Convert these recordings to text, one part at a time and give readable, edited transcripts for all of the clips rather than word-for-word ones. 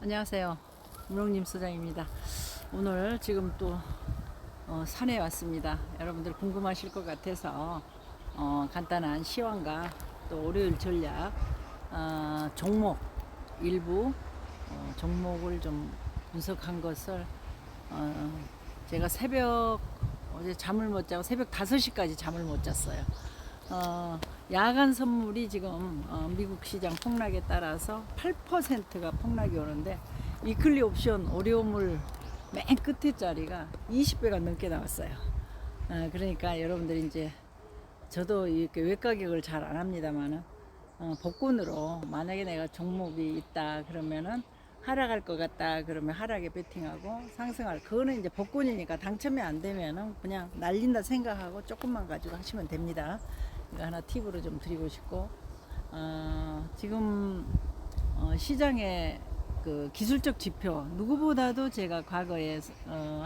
안녕하세요. 문홍님 소장입니다. 오늘 지금 또 산에 왔습니다. 여러분들 궁금하실 것 같아서 간단한 시황과 또 월요일 전략 종목 일부 종목을 좀 분석한 것을 제가 어제 잠을 못 자고 새벽 5시까지 잠을 못 잤어요. 야간 선물이 지금 미국 시장 폭락에 따라서 8%가 폭락이 오는데 위클리 옵션 어려움을 맨 끝에 자리가 20배가 넘게 나왔어요. 그러니까 여러분들이 이제 저도 이렇게 외가격을 잘 안 합니다만은 복권으로 만약에 내가 종목이 있다 그러면은 하락할 것 같다 그러면 하락에 베팅하고 상승할 그거는 이제 복권이니까 당첨이 안 되면은 그냥 날린다 생각하고 조금만 가지고 하시면 됩니다. 이거 하나 팁으로 좀 드리고 싶고 지금 시장의 그 기술적 지표 누구보다도 제가 과거에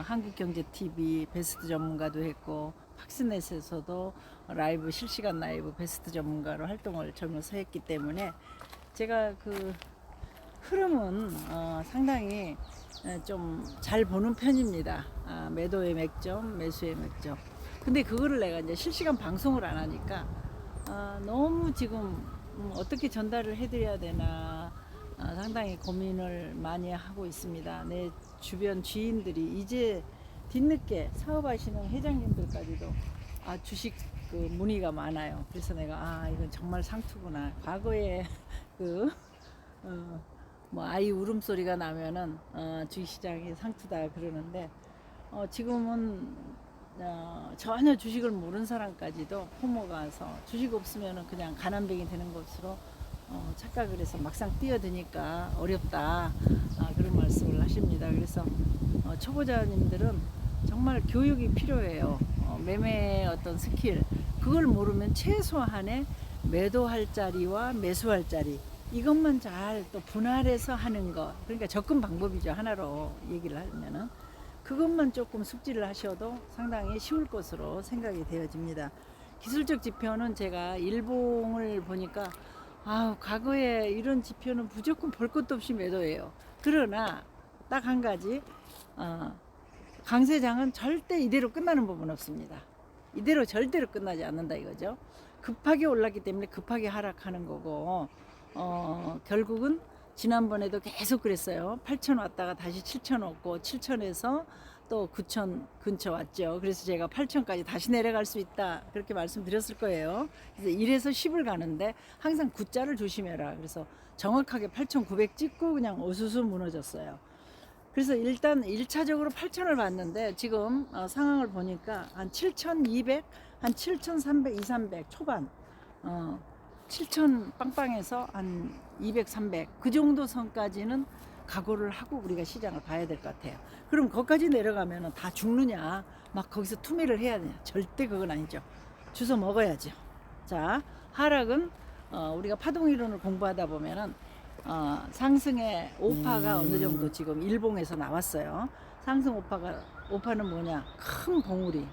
한국경제TV 베스트 전문가도 했고 팍스넷에서도 실시간 라이브 베스트 전문가로 활동을 젊어서 했기 때문에 제가 그 흐름은 상당히 좀 잘 보는 편입니다. 매도의 맥점, 매수의 맥점. 근데 그거를 내가 이제 실시간 방송을 안 하니까 너무 지금 어떻게 전달을 해드려야 되나 상당히 고민을 많이 하고 있습니다. 내 주변 지인들이 이제 뒤늦게 사업하시는 회장님들까지도 주식 그 문의가 많아요. 그래서 내가 이건 정말 상투구나. 과거에 그 아이 울음소리가 나면은 주식시장이 상투다 그러는데 지금은 전혀 주식을 모르는 사람까지도 포모가 와서 주식 없으면은 그냥 가난뱅이 되는 것으로 착각을 해서 막상 뛰어드니까 어렵다 그런 말씀을 하십니다. 그래서 초보자님들은 정말 교육이 필요해요. 매매의 어떤 스킬 그걸 모르면 최소한의 매도할 자리와 매수할 자리 이것만 잘 또 분할해서 하는 것 그러니까 접근 방법이죠. 하나로 얘기를 하면은 그것만 조금 숙지를 하셔도 상당히 쉬울 것으로 생각이 되어집니다. 기술적 지표는 제가 일봉을 보니까 과거에 이런 지표는 무조건 볼 것도 없이 매도해요. 그러나 딱 한 가지 강세장은 절대 이대로 끝나는 법은 없습니다. 이대로 절대로 끝나지 않는다 이거죠. 급하게 올랐기 때문에 급하게 하락하는 거고 결국은 지난번에도 계속 그랬어요. 8천 왔다가 다시 7천 왔고 7천에서 또 9천 근처 왔죠. 그래서 제가 8천까지 다시 내려갈 수 있다 그렇게 말씀드렸을 거예요. 그래서 1에서 10을 가는데 항상 9자를 조심해라. 그래서 정확하게 8,900 찍고 그냥 어수수 무너졌어요. 그래서 일단 1차적으로 8천을 봤는데 지금 상황을 보니까 한 7,200, 한 7,300, 2, 300 초반 7천 빵빵해서 한 200, 300 그 정도 선까지는 각오를 하고 우리가 시장을 봐야 될 것 같아요. 그럼 거기까지 내려가면 다 죽느냐 막 거기서 투매를 해야 되냐 절대 그건 아니죠. 주워 먹어야죠. 자 하락은 우리가 파동이론을 공부하다 보면은 상승의 오파가 어느 정도 지금 일봉에서 나왔어요. 상승 오파는 뭐냐 큰 봉우리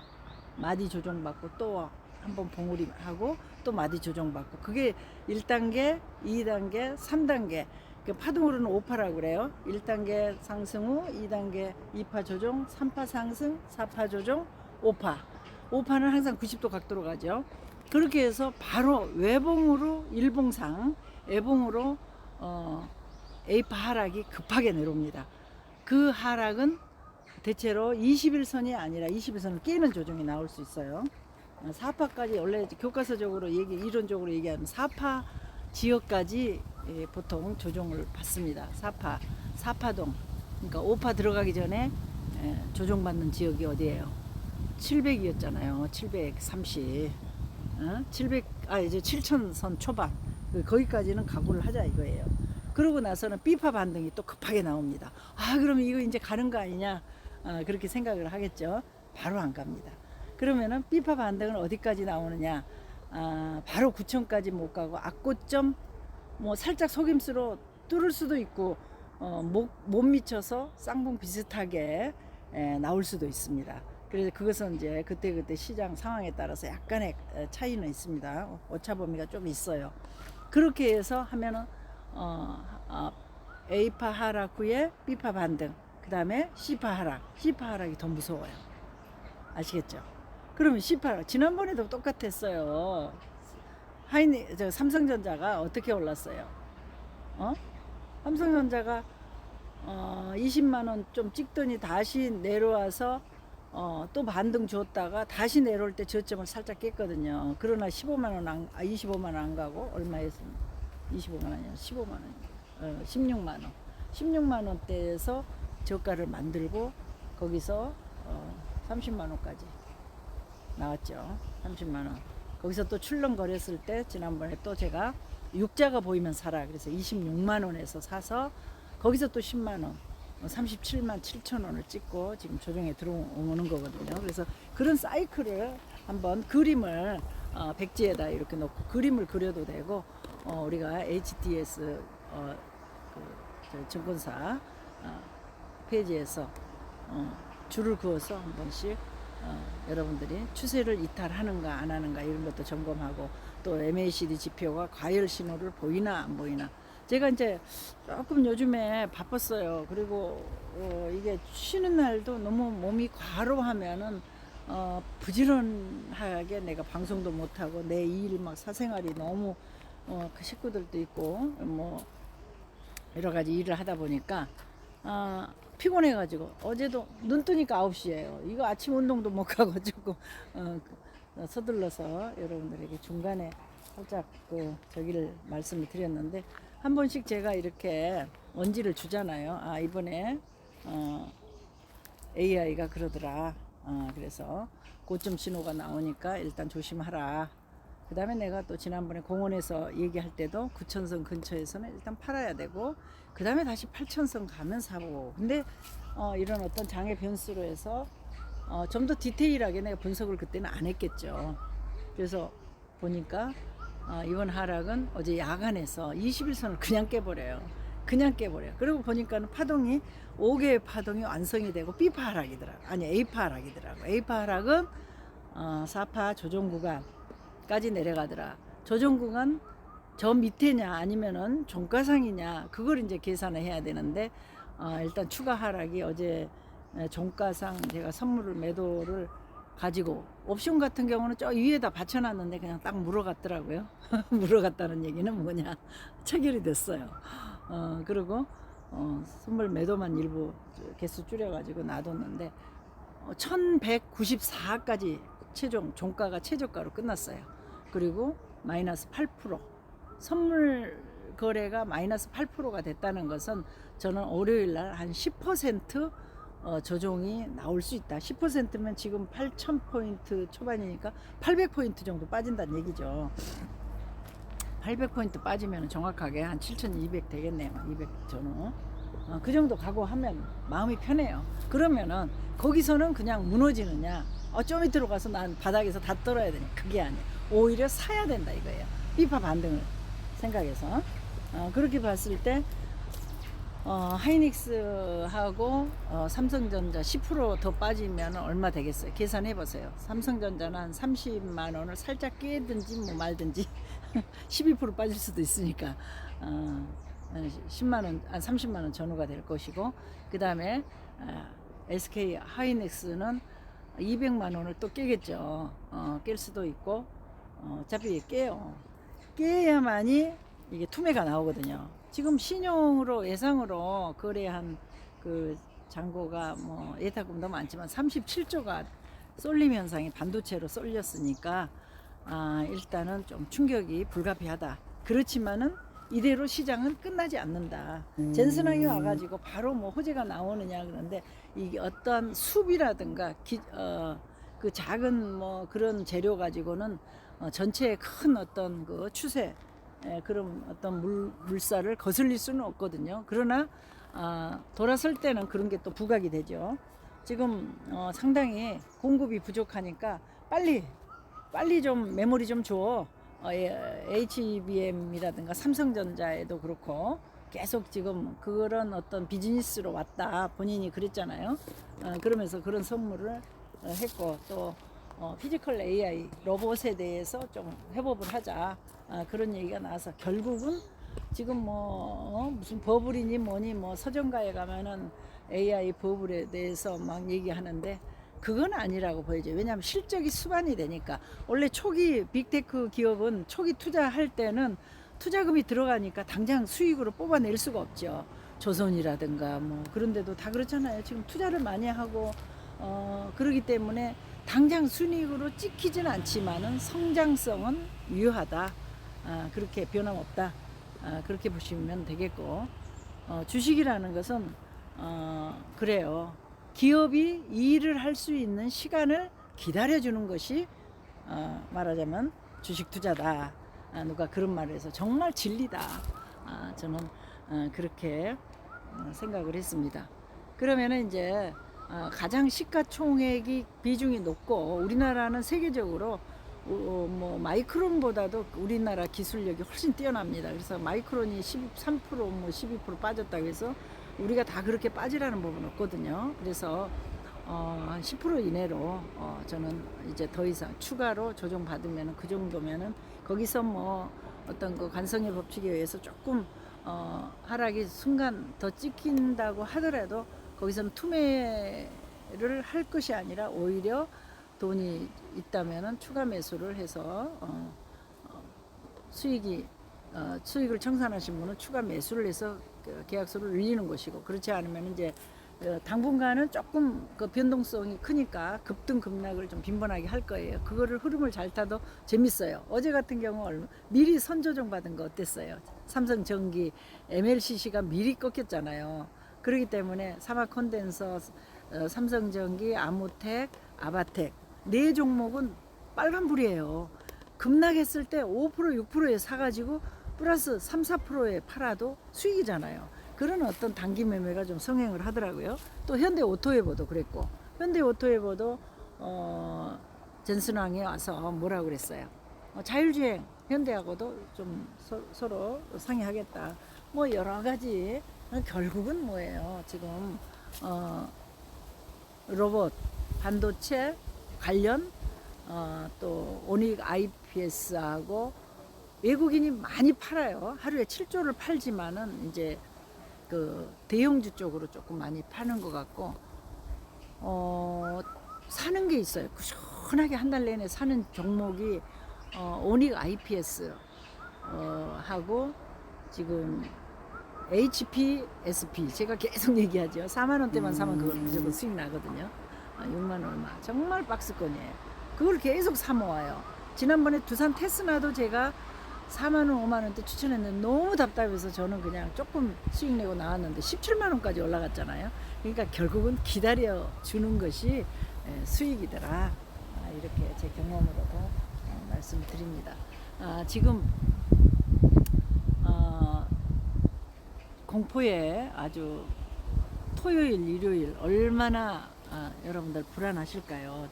마디 조정받고 또 한번 봉우리 하고 또 마디 조정받고 그게 1단계, 2단계, 3단계 그 파동으로는 5파라고 그래요. 1단계 상승 후 2단계 2파 조정, 3파 상승, 4파 조정, 5파 5파는 항상 90도 각도로 가죠. 그렇게 해서 바로 외봉으로 일봉상 애봉으로 A파 하락이 급하게 내려옵니다. 그 하락은 대체로 21선이 아니라 21선을 깨는 조정이 나올 수 있어요. 4파까지 원래 교과서적으로 이론적으로 얘기하면 4파 지역까지 보통 조정을 받습니다. 4파동 그러니까 5파 들어가기 전에 조정받는 지역이 어디예요? 700이었잖아요. 730 700 이제 7,000선 초반 거기까지는 각오를 하자 이거예요. 그러고 나서는 B파 반등이 또 급하게 나옵니다. 그러면 이거 이제 가는 거 아니냐 그렇게 생각을 하겠죠. 바로 안 갑니다. 그러면은 B파 반등은 어디까지 나오느냐 바로 9천까지 못 가고 악고점 살짝 속임수로 뚫을 수도 있고 못 미쳐서 쌍봉 비슷하게 나올 수도 있습니다. 그래서 그것은 이제 그때 시장 상황에 따라서 약간의 차이는 있습니다. 오차 범위가 좀 있어요. 그렇게 해서 하면은 A파 하락 후에 B파 반등, 그 다음에 C파 하락. C파 하락이 더 무서워요. 아시겠죠? 그러면 C파 하락, 지난번에도 똑같았어요. 삼성전자가 어떻게 올랐어요? 삼성전자가 20만 원 좀 찍더니 다시 내려와서 또 반등 줬다가 다시 내려올 때 저점을 살짝 깼거든요. 그러나 25만 원 안 가고 얼마였습니까? 25만 원이요. 15만 원. 16만 원. 16만 원대에서 저가를 만들고 거기서 30만 원까지 나왔죠. 30만 원. 거기서 또 출렁거렸을 때 지난번에 또 제가 육자가 보이면 사라 그래서 26만 원에서 사서 거기서 또 10만 원 37만 7천 원을 찍고 지금 조정에 들어오는 거거든요. 그래서 그런 사이클을 한번 그림을 백지에다 이렇게 놓고 그림을 그려도 되고 우리가 HTS 증권사 페이지에서 줄을 그어서 한 번씩 여러분들이 추세를 이탈하는가 안 하는가 이런 것도 점검하고 또 MACD 지표가 과열 신호를 보이나 안 보이나 제가 이제 조금 요즘에 바빴어요. 그리고 이게 쉬는 날도 너무 몸이 과로하면은 부지런하게 내가 방송도 못하고 내 일 막 사생활이 너무 그 식구들도 있고 뭐 여러 가지 일을 하다 보니까 피곤해가지고 어제도 눈 뜨니까 9시예요. 이거 아침 운동도 못 가고 조금 서둘러서 여러분들에게 중간에 살짝 저기를 말씀을 드렸는데 한 번씩 제가 이렇게 언지를 주잖아요. 이번에 AI가 그러더라. 그래서 고점 신호가 나오니까 일단 조심하라. 그 다음에 내가 또 지난번에 공원에서 얘기할 때도 9천선 근처에서는 일단 팔아야 되고 그 다음에 다시 8천선 가면 사고 근데 이런 어떤 장애 변수로 해서 좀 더 디테일하게 내가 분석을 그때는 안 했겠죠. 그래서 보니까 이번 하락은 어제 야간에서 21선을 그냥 깨버려요. 그냥 깨버려요. 그리고 보니까는 파동이 5개의 파동이 완성이 되고 B파 하락이더라고. 아니 A파 하락이더라고. A파 하락은 4파 조정 구간까지 내려가더라. 조정 구간 저 밑에냐 아니면은 종가상이냐 그걸 이제 계산을 해야 되는데 일단 추가 하락이 어제 종가상 제가 선물을 매도를 가지고 옵션 같은 경우는 저 위에다 받쳐놨는데 그냥 딱 물어갔더라고요. 물어갔다는 얘기는 뭐냐 체결이 됐어요. 그리고 선물 매도만 일부 개수 줄여가지고 놔뒀는데 1194까지 최종 종가가 최저가로 끝났어요. 그리고 마이너스 8% 선물 거래가 마이너스 8%가 됐다는 것은 저는 월요일날 한 10% 조정이 나올 수 있다. 10%면 지금 8,000포인트 초반이니까 800포인트 정도 빠진다는 얘기죠. 800포인트 빠지면 정확하게 한 7,200 되겠네요. 200 전후. 그 정도 각오하면 마음이 편해요. 그러면은 거기서는 그냥 무너지느냐 좀 밑으로 가서 난 바닥에서 다 떨어야 되냐 그게 아니에요. 오히려 사야 된다 이거예요. 비파 반등을 생각해서 그렇게 봤을 때 하이닉스하고 삼성전자 10% 더 빠지면 얼마 되겠어요? 계산해 보세요. 삼성전자는 한 30만 원을 살짝 깨든지 뭐 말든지 12% 빠질 수도 있으니까 10만 원, 30만 원 전후가 될 것이고 그 다음에 SK 하이닉스는 200만 원을 또 깨겠죠. 깰 수도 있고 어차피 깨야만이 이게 투매가 나오거든요. 지금 신용으로 예상으로 거래한 그 잔고가 뭐 예탁금도 많지만 37조가 쏠림 현상이 반도체로 쏠렸으니까 일단은 좀 충격이 불가피하다. 그렇지만은 이대로 시장은 끝나지 않는다. 젠슨항이 와가지고 바로 뭐 호재가 나오느냐 그런데 이게 어떤 수비라든가 그 작은 뭐 그런 재료 가지고는 전체의 큰 어떤 그 추세 그런 어떤 물살을 거슬릴 수는 없거든요. 그러나 돌아설 때는 그런 게 또 부각이 되죠. 지금 상당히 공급이 부족하니까 빨리 좀 메모리 좀 줘. HBM이라든가 삼성전자에도 그렇고 계속 지금 그런 어떤 비즈니스로 왔다 본인이 그랬잖아요. 그러면서 그런 선물을 했고 또 피지컬 AI 로봇에 대해서 좀 협업을 하자 그런 얘기가 나와서 결국은 지금 뭐 무슨 버블이니 뭐니 뭐 서점가에 가면은 AI 버블에 대해서 막 얘기하는데 그건 아니라고 보여져요. 왜냐하면 실적이 수반이 되니까. 원래 초기 빅테크 기업은 초기 투자할 때는 투자금이 들어가니까 당장 수익으로 뽑아낼 수가 없죠. 조선이라든가 뭐 그런데도 다 그렇잖아요. 지금 투자를 많이 하고 그러기 때문에 당장 순이익으로 찍히진 않지만은 성장성은 유효하다. 그렇게 변함없다. 그렇게 보시면 되겠고, 주식이라는 것은 그래요. 기업이 일을 할 수 있는 시간을 기다려주는 것이 말하자면 주식 투자다. 누가 그런 말을 해서 정말 진리다. 저는 그렇게 생각을 했습니다. 그러면은 이제 가장 시가총액이 비중이 높고 우리나라는 세계적으로 뭐 마이크론보다도 우리나라 기술력이 훨씬 뛰어납니다. 그래서 마이크론이 13% 뭐 12% 빠졌다고 해서 우리가 다 그렇게 빠지라는 법은 없거든요. 그래서 한 10% 이내로 저는 이제 더 이상 추가로 조정받으면 그 정도면은 거기서 뭐 어떤 그 관성의 법칙에 의해서 조금 하락이 순간 더 찍힌다고 하더라도 거기서는 투매를 할 것이 아니라 오히려 돈이 있다면은 추가 매수를 해서 수익을 청산하신 분은 추가 매수를 해서 계약서를 늘리는 것이고, 그렇지 않으면 이제 당분간은 조금 그 변동성이 크니까 급등 급락을 좀 빈번하게 할 거예요. 그거를 흐름을 잘 타도 재밌어요. 어제 같은 경우 미리 선조정 받은 거 어땠어요? 삼성전기 MLCC가 미리 꺾였잖아요. 그렇기 때문에 사마콘덴서, 삼성전기, 아무텍, 아바텍 네 종목은 빨간불이에요. 급락했을 때 5% 6%에 사가지고 플러스 3, 4%에 팔아도 수익이잖아요. 그런 어떤 단기 매매가 좀 성행을 하더라고요. 또 현대오토웨버도 그랬고, 현대오토웨버도 젠슨왕이 와서 뭐라 그랬어요? 자율주행 현대하고도 좀 서로 상의하겠다. 뭐 여러 가지. 결국은 뭐예요? 지금 로봇, 반도체 관련 또 오닉 IPS하고 외국인이 많이 팔아요. 하루에 7조를 팔지만은 이제 그 대형주 쪽으로 조금 많이 파는 것 같고, 사는 게 있어요. 꾸준하게 한 달 내내 사는 종목이 오닉 IPS 하고 지금 HPSP 제가 계속 얘기하죠. 4만 원대만 사면 그걸 무조건 수익 나거든요. 6만 얼마 정말 박스권이에요. 그걸 계속 사 모아요. 지난번에 두산 테스나도 제가 4만 원, 5만 원대 추천했는데 너무 답답해서 저는 그냥 조금 수익 내고 나왔는데 17만 원까지 올라갔잖아요. 그러니까 결국은 기다려 주는 것이 수익이더라. 이렇게 제 경험으로도 말씀드립니다. 지금 공포에 아주 토요일, 일요일 얼마나 여러분들 불안하실까요?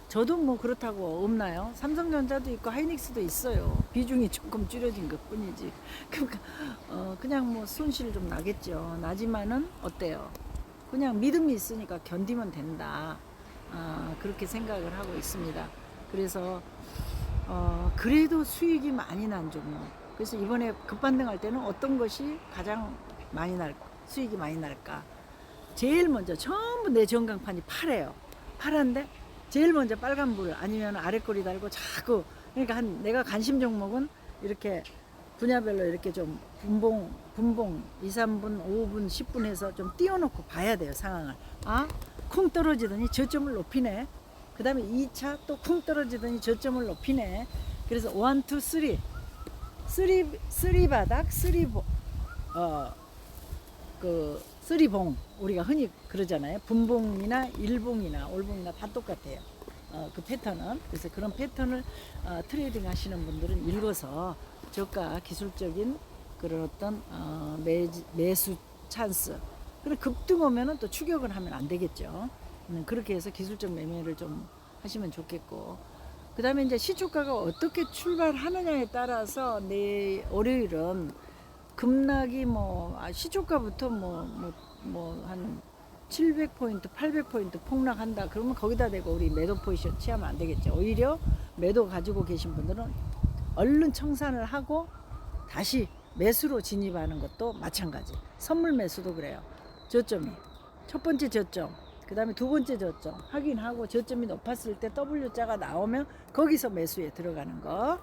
저도 뭐 그렇다고 없나요? 삼성전자도 있고 하이닉스도 있어요. 비중이 조금 줄여진 것 뿐이지. 그러니까 그냥 뭐 손실 좀 나겠죠. 나지만은 어때요? 그냥 믿음이 있으니까 견디면 된다. 그렇게 생각을 하고 있습니다. 그래서 그래도 수익이 많이 난 종목. 그래서 이번에 급반등할 때는 어떤 것이 가장 수익이 많이 날까? 제일 먼저 전부 내 전광판이 파래요. 파란데 제일 먼저 빨간불 아니면 아래꼬리 달고 자꾸, 그러니까 내가 관심 종목은 이렇게 분야별로 이렇게 좀 분봉 2, 3분, 5분, 10분 해서 좀 띄워놓고 봐야 돼요, 상황을. 쿵 떨어지더니 저점을 높이네. 그 다음에 2차 또 쿵 떨어지더니 저점을 높이네. 그래서 1, 2, 3 바닥, 3봉 우리가 흔히 그러잖아요. 분봉이나 일봉이나 올봉이나 다 똑같아요. 그 패턴은. 그래서 그런 패턴을 트레이딩 하시는 분들은 읽어서 저가 기술적인 그런 어떤 매수 찬스. 그리고 급등 오면은 또 추격을 하면 안 되겠죠. 그렇게 해서 기술적 매매를 좀 하시면 좋겠고, 그 다음에 이제 시초가가 어떻게 출발하느냐에 따라서 월요일은 급락이 시초가부터 한 700포인트, 800포인트 폭락한다. 그러면 거기다 대고 우리 매도 포지션 취하면 안 되겠죠. 오히려 매도 가지고 계신 분들은 얼른 청산을 하고 다시 매수로 진입하는 것도 마찬가지. 선물 매수도 그래요. 저점이 첫 번째 저점, 그 다음에 두 번째 저점 확인하고 저점이 높았을 때 W자가 나오면 거기서 매수에 들어가는 거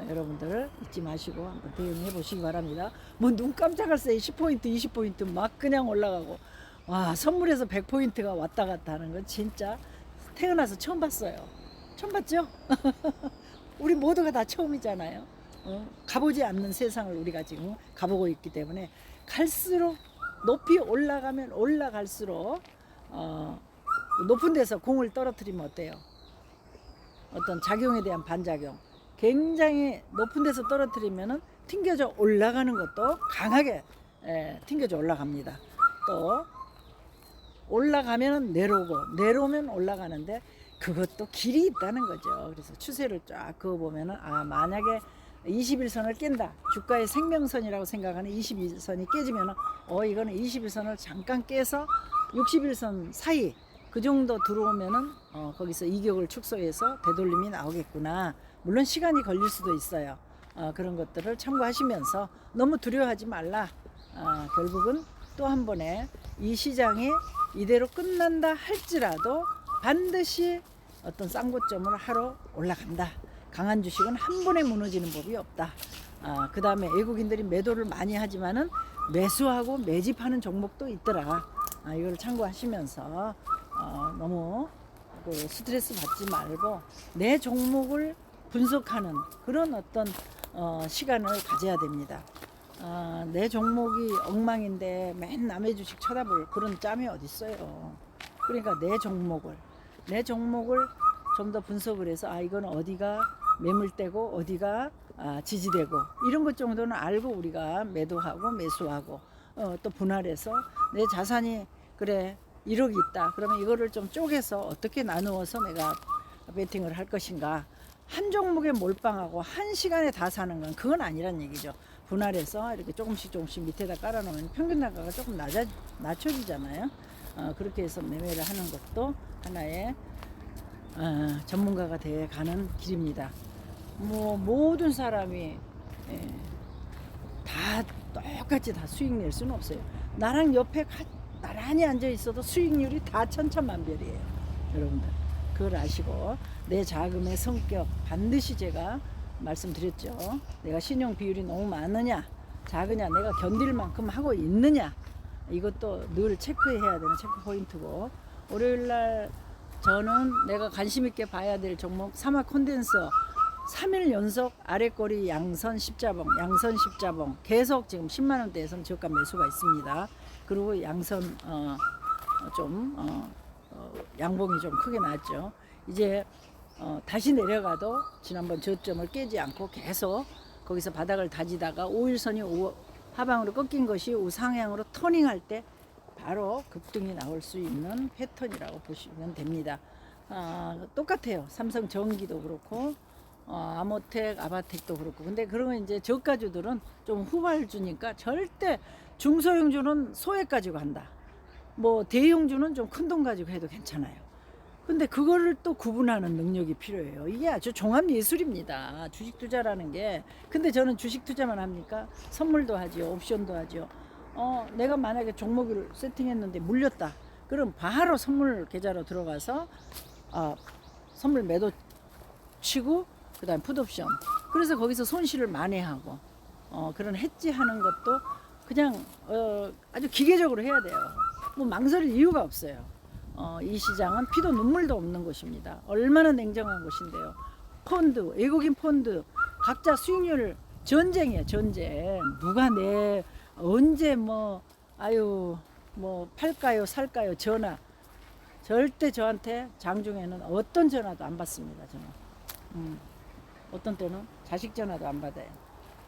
여러분들 잊지 마시고 한번 대응해 보시기 바랍니다. 뭐 눈 깜짝할 새에 10포인트 20포인트 막 그냥 올라가고, 와, 선물에서 100포인트가 왔다 갔다 하는 건 진짜 태어나서 처음 봤어요. 처음 봤죠? 우리 모두가 다 처음이잖아요. 가보지 않는 세상을 우리가 지금 가보고 있기 때문에 갈수록 높이 올라가면 올라갈수록 높은 데서 공을 떨어뜨리면 어때요? 어떤 작용에 대한 반작용, 굉장히 높은 데서 떨어뜨리면은 튕겨져 올라가는 것도 강하게 튕겨져 올라갑니다. 또 올라가면 내려오고 내려오면 올라가는데 그것도 길이 있다는 거죠. 그래서 추세를 쫙 그어보면은 만약에 21선을 깬다, 주가의 생명선이라고 생각하는 21선이 깨지면은 이거는 21선을 잠깐 깨서 61선 사이 그 정도 들어오면은 거기서 이격을 축소해서 되돌림이 나오겠구나. 물론 시간이 걸릴 수도 있어요. 그런 것들을 참고하시면서 너무 두려워하지 말라. 결국은 또 한 번에 이 시장이 이대로 끝난다 할지라도 반드시 어떤 쌍고점을 하러 올라간다. 강한 주식은 한 번에 무너지는 법이 없다. 그 다음에 외국인들이 매도를 많이 하지만은 매수하고 매집하는 종목도 있더라. 이걸 참고하시면서 너무 스트레스 받지 말고 내 종목을 분석하는 그런 어떤 시간을 가져야 됩니다. 내 종목이 엉망인데 맨 남의 주식 쳐다볼 그런 짬이 어딨어요. 그러니까 내 종목을 좀 더 분석을 해서 이건 어디가 매물대고 어디가 지지되고 이런 것 정도는 알고 우리가 매도하고 매수하고 또 분할해서 내 자산이 그래 1억이 있다. 그러면 이거를 좀 쪼개서 어떻게 나누어서 내가 베팅을 할 것인가. 한 종목에 몰빵하고 한 시간에 다 사는 건 그건 아니란 얘기죠. 분할해서 이렇게 조금씩 밑에다 깔아놓으면 평균 단가가 조금 낮춰지잖아요. 그렇게 해서 매매를 하는 것도 하나의 전문가가 되어 가는 길입니다. 뭐 모든 사람이 다 똑같이 다 수익 낼 수는 없어요. 나랑 옆에 나란히 앉아 있어도 수익률이 다 천차만별이에요. 여러분들 그걸 아시고 내 자금의 성격 반드시 제가 말씀드렸죠. 내가 신용 비율이 너무 많으냐 작으냐, 내가 견딜 만큼 하고 있느냐, 이것도 늘 체크해야 되는 체크 포인트고, 월요일날 저는 내가 관심 있게 봐야 될 종목 사마 콘덴서 3일 연속 아래꼬리 양선 십자봉 계속 지금 10만원대에서는 저가 매수가 있습니다. 그리고 양선 양봉이 좀 크게 났죠. 이제 다시 내려가도 지난번 저점을 깨지 않고 계속 거기서 바닥을 다지다가 5일선이 하방으로 꺾인 것이 우상향으로 터닝할 때 바로 급등이 나올 수 있는 패턴이라고 보시면 됩니다. 똑같아요. 삼성전기도 그렇고 아모텍, 아바텍도 그렇고. 근데 그러면 이제 저가주들은 좀 후발주니까 절대 중소형주는 소액 가지고 한다. 뭐 대형주는 좀 큰 돈 가지고 해도 괜찮아요. 근데 그거를 또 구분하는 능력이 필요해요. 이게 아주 종합 예술입니다. 주식 투자라는 게. 근데 저는 주식 투자만 합니까? 선물도 하지요. 옵션도 하지요. 내가 만약에 종목을 세팅했는데 물렸다. 그럼 바로 선물 계좌로 들어가서 선물 매도 치고 그다음 풋옵션. 그래서 거기서 손실을 만회하고 그런 해지하는 것도 그냥 아주 기계적으로 해야 돼요. 뭐 망설일 이유가 없어요. 이 시장은 피도 눈물도 없는 곳입니다. 얼마나 냉정한 곳인데요. 펀드, 외국인 펀드 각자 수익률 전쟁이에요. 전쟁. 누가 언제 뭐 팔까요 살까요 전화. 절대 저한테 장중에는 어떤 전화도 안 받습니다. 저는 어떤 때는 자식 전화도 안 받아요.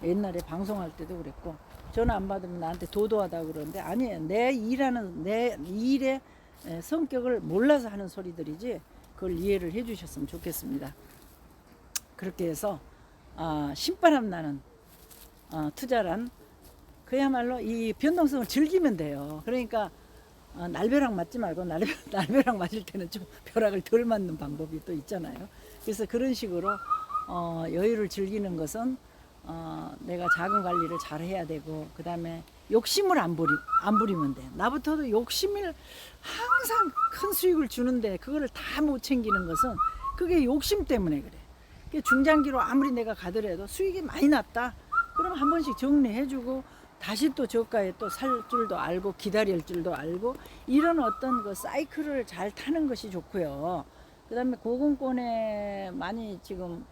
옛날에 방송할 때도 그랬고, 전화 안 받으면 나한테 도도하다 그러는데 아니에요. 내 일의 성격을 몰라서 하는 소리들이지, 그걸 이해를 해 주셨으면 좋겠습니다. 그렇게 해서 신바람 나는 투자란 그야말로 이 변동성을 즐기면 돼요. 그러니까 날벼락 맞지 말고 날벼락 맞을 때는 좀 벼락을 덜 맞는 방법이 또 있잖아요. 그래서 그런 식으로 여유를 즐기는 것은 내가 자금 관리를 잘 해야 되고, 그 다음에 욕심을 안 부리면 돼. 나부터도 욕심을 항상 큰 수익을 주는데 그거를 다 못 챙기는 것은 그게 욕심 때문에 그래. 그게 중장기로 아무리 내가 가더라도 수익이 많이 났다. 그럼 한 번씩 정리해주고 다시 또 저가에 또 살 줄도 알고 기다릴 줄도 알고 이런 어떤 그 사이클을 잘 타는 것이 좋고요. 그 다음에 고금권에 많이 지금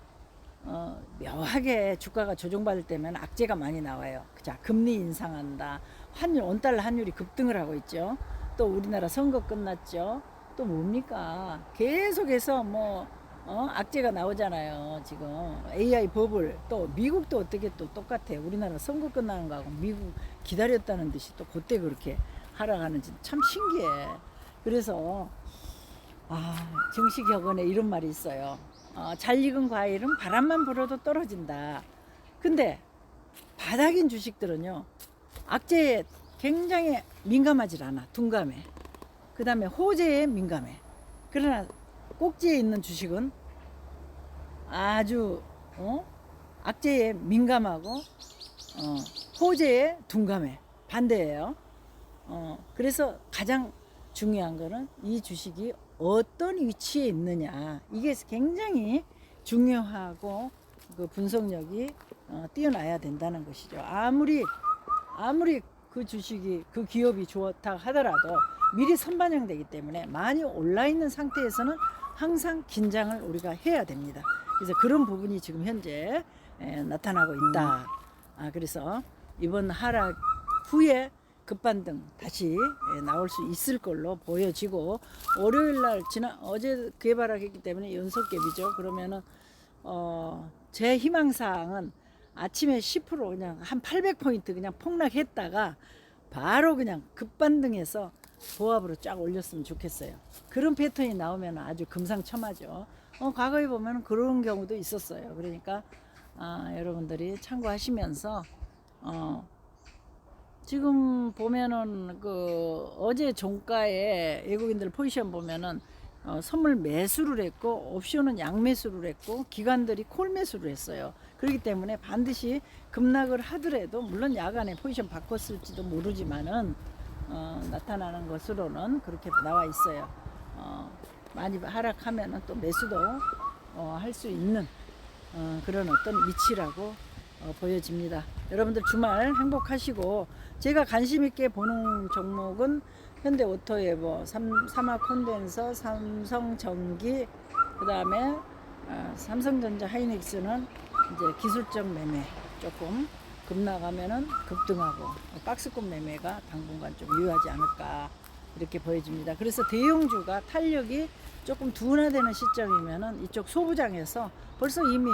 묘하게 주가가 조정받을 때면 악재가 많이 나와요. 자, 금리 인상한다. 환율, 원달러 환율이 급등을 하고 있죠. 또 우리나라 선거 끝났죠. 또 뭡니까? 계속해서 악재가 나오잖아요. 지금 AI 버블, 또 미국도 어떻게 또 똑같아요. 우리나라 선거 끝나는 거하고 미국 기다렸다는 듯이 또 그때 그렇게 하락하는지 참 신기해. 그래서 정식혁언에 이런 말이 있어요. 잘 익은 과일은 바람만 불어도 떨어진다. 근데 바닥인 주식들은요, 악재에 굉장히 민감하지 않아. 둔감해. 그 다음에 호재에 민감해. 그러나 꼭지에 있는 주식은 아주 악재에 민감하고 호재에 둔감해. 반대예요. 그래서 가장 중요한 거는 이 주식이 어떤 위치에 있느냐, 이게 굉장히 중요하고 그 분석력이 뛰어나야 된다는 것이죠. 아무리 그 주식이 그 기업이 좋다 하더라도 미리 선반영되기 때문에 많이 올라 있는 상태에서는 항상 긴장을 우리가 해야 됩니다. 그래서 그런 부분이 지금 현재 나타나고 있다. 그래서 이번 하락 후에 급반등 다시 나올 수 있을 걸로 보여지고, 월요일날 어제 개발하기 때문에 연속갭이죠. 그러면은 제 희망사항은 아침에 10% 그냥 한 800포인트 그냥 폭락했다가 바로 그냥 급반등해서 보합으로 쫙 올렸으면 좋겠어요. 그런 패턴이 나오면 아주 금상첨화죠. 과거에 보면 그런 경우도 있었어요. 그러니까 여러분들이 참고하시면서 지금 보면은 그 어제 종가에 외국인들 포지션 보면은 선물 매수를 했고 옵션은 양매수를 했고 기관들이 콜 매수를 했어요. 그렇기 때문에 반드시 급락을 하더라도, 물론 야간에 포지션 바꿨을지도 모르지만은 나타나는 것으로는 그렇게 나와 있어요. 많이 하락하면은 또 매수도 할 수 있는 그런 어떤 위치라고 보여집니다. 여러분들 주말 행복하시고, 제가 관심 있게 보는 종목은 현대오토에버, 삼화콘덴서, 삼성전기, 그 다음에 삼성전자, 하이닉스는 이제 기술적 매매 조금 급나가면은 급등하고 박스권 매매가 당분간 좀 유효하지 않을까 이렇게 보여집니다. 그래서 대형주가 탄력이 조금 둔화되는 시점이면은 이쪽 소부장에서 벌써 이미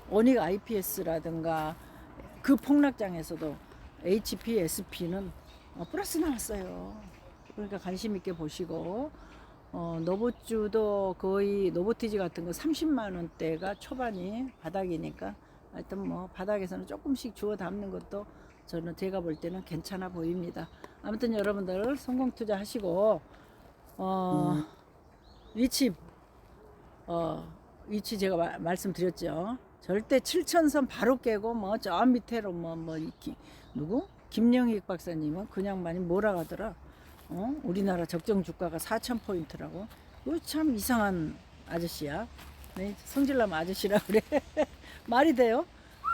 원익 IPS라든가 그 폭락장에서도 HP, SP는 플러스 나왔어요. 그러니까 관심 있게 보시고, 노보주도 거의 노보티지 같은 거 30만 원대가 초반이 바닥이니까 하여튼 바닥에서는 조금씩 주워 담는 것도 저는 제가 볼 때는 괜찮아 보입니다. 아무튼 여러분들 성공 투자하시고, 위치 제가 말씀드렸죠. 절대 7천선 바로 깨고 저 밑에로 누구? 김영익 박사님은 그냥 많이 몰아가더라. 우리나라 적정 주가가 4,000포인트라고. 이거 참 이상한 아저씨야. 네, 성질나면 아저씨라 그래. 말이 돼요?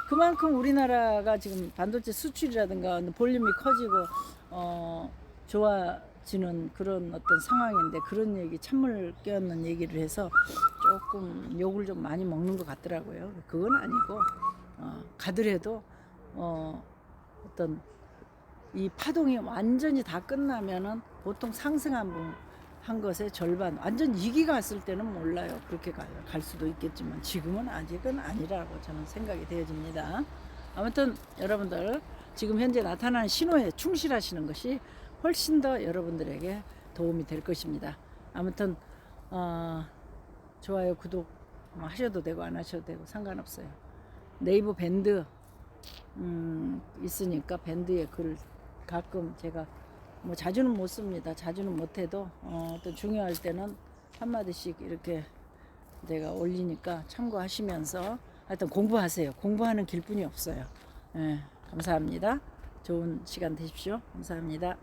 그만큼 우리나라가 지금 반도체 수출이라든가 볼륨이 커지고 좋아지는 그런 어떤 상황인데, 그런 얘기, 찬물 껴안는 얘기를 해서 조금 욕을 좀 많이 먹는 것 같더라고요. 그건 아니고 가더라도 어떤 이 파동이 완전히 다 끝나면은 보통 상승한 것의 절반, 완전 위기가 왔을 때는 몰라요. 그렇게 갈 수도 있겠지만 지금은 아직은 아니라고 저는 생각이 되어집니다. 아무튼 여러분들 지금 현재 나타나는 신호에 충실하시는 것이 훨씬 더 여러분들에게 도움이 될 것입니다. 아무튼 좋아요, 구독 하셔도 되고 안 하셔도 되고 상관없어요. 네이버 밴드 있으니까 밴드에 글 가끔 제가 자주는 못 씁니다. 자주는 못해도 또 중요할 때는 한마디씩 이렇게 내가 올리니까 참고하시면서 하여튼 공부하세요. 공부하는 길뿐이 없어요. 예, 감사합니다. 좋은 시간 되십시오. 감사합니다.